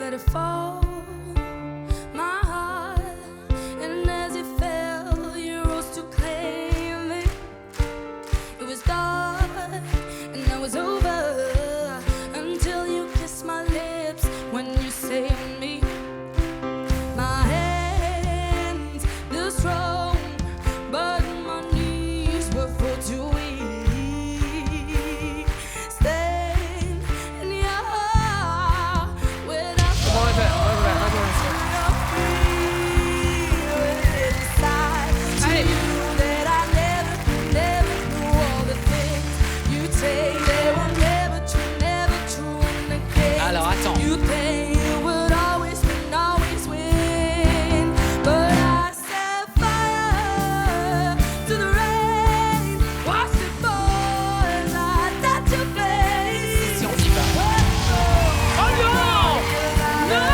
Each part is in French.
let it fall. My heart, and as it fell, you rose to claim it. It was dark, and I was over until you kissed my lips when you saved me. My hands, they're strong, but my knees were far too weak. Stand in your heart without Allez. that I never knew all the things you take. They were never true in the case. Alors attends. You think you would always win, but I set fire to the rain. Watch it fall as I touch your face. Si on y va. Oh non! Non!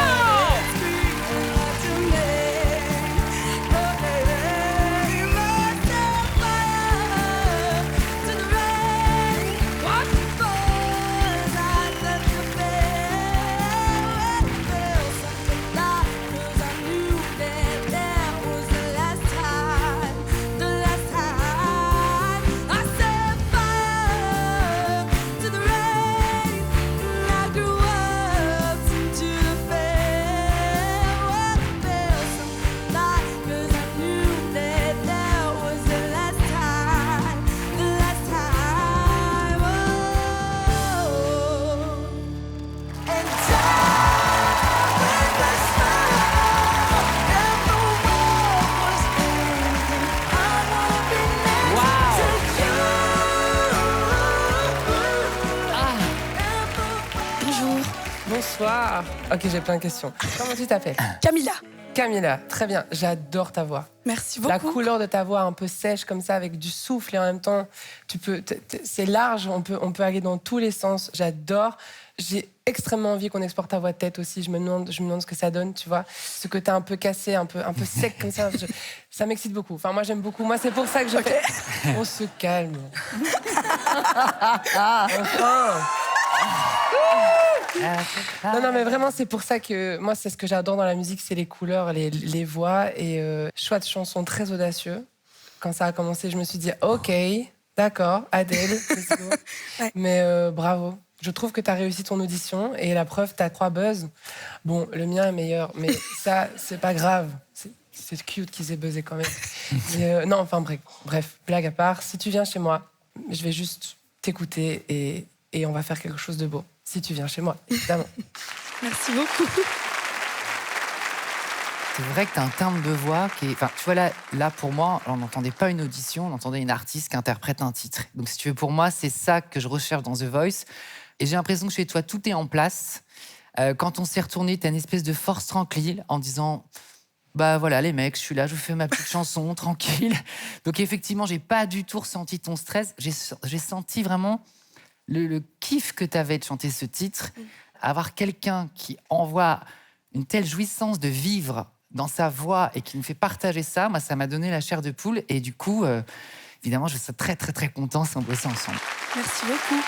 Bonsoir. Ok, j'ai plein de questions. Comment tu t'appelles? Camilla, Camilla, très bien. J'adore ta voix. merci beaucoup. La couleur de ta voix un peu sèche comme ça, avec du souffle et en même temps, c'est large, on peut aller dans tous les sens. J'adore. J'ai extrêmement envie qu'on exporte ta voix de tête aussi. Je me demande ce que ça donne, tu vois. Ce côté un peu cassé, un peu sec comme ça. Ça m'excite beaucoup. Enfin, moi, j'aime beaucoup. Moi, c'est pour ça que je fais... On se calme. Enfin. Non, mais vraiment, c'est pour ça que moi, c'est ce que j'adore dans la musique, c'est les couleurs, les voix et choix de chansons très audacieux. Quand ça a commencé, je me suis dit, ok, d'accord, Adèle, let's go. Ouais. Mais bravo. Je trouve que tu as réussi ton audition et la preuve, tu as 3 buzz. Bon, le mien est meilleur, mais ça, c'est pas grave. C'est cute qu'ils aient buzzé quand même. Mais, non, enfin bref, blague à part. Si tu viens chez moi, je vais juste t'écouter et on va faire quelque chose de beau. Si tu viens chez moi, évidemment. Merci beaucoup. C'est vrai que tu as un timbre de voix qui est... Enfin, tu vois, là, pour moi, on n'entendait pas une audition, on entendait une artiste qui interprète un titre. Donc, si tu veux, pour moi, c'est ça que je recherche dans The Voice. Et j'ai l'impression que chez toi, tout est en place. Quand on s'est retourné, tu as une espèce de force tranquille en disant... Bah voilà, les mecs, je suis là, je fais ma petite chanson, tranquille. Donc, effectivement, j'ai pas du tout ressenti ton stress. J'ai senti vraiment le kiff que tu avais de chanter ce titre. Avoir quelqu'un qui envoie une telle jouissance de vivre dans sa voix et qui nous fait partager ça, moi, ça m'a donné la chair de poule. Et du coup, évidemment, je serais très, très, très content si on bossait ensemble. Merci beaucoup.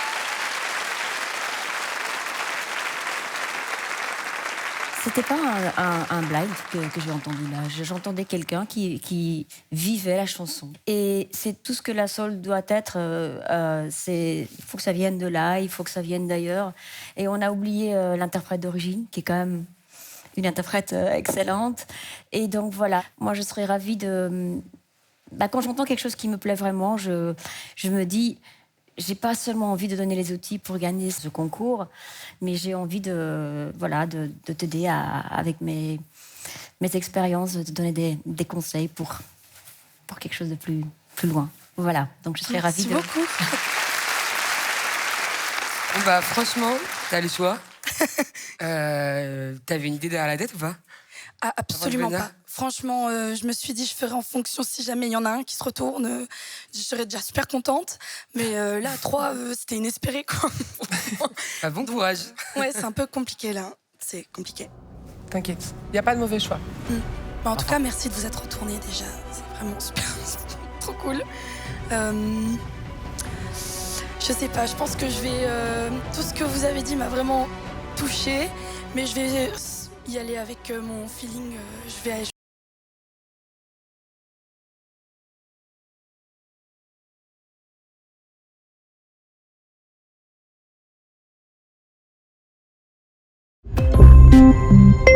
C'était pas un blind que j'ai entendu là. J'entendais quelqu'un qui vivait la chanson. Et c'est tout ce que la soul doit être. Il faut que ça vienne de là, il faut que ça vienne d'ailleurs. Et on a oublié l'interprète d'origine, qui est quand même une interprète excellente. Et donc voilà, moi je serais ravie de... quand j'entends quelque chose qui me plaît vraiment, je me dis... J'ai pas seulement envie de donner les outils pour gagner ce concours, mais j'ai envie de t'aider avec mes expériences, de te donner des conseils pour quelque chose de plus loin. Voilà, donc je serais ravie de... Merci beaucoup. Bah franchement, t'as le choix. T'avais une idée derrière la tête ou pas? Ah, absolument Avant de venir. pas. Franchement, je me suis dit, je ferai en fonction si jamais il y en a un qui se retourne. Je serais déjà super contente. Mais là, 3, c'était inespéré, quoi. Ah, bon courage. Ouais, c'est un peu compliqué, là. C'est compliqué. T'inquiète, il n'y a pas de mauvais choix. En tout cas, merci de vous être retournés déjà. C'est vraiment super, trop cool. Je sais pas, je pense que je vais... tout ce que vous avez dit m'a vraiment touchée, mais je vais y aller avec mon feeling. Je vais Thank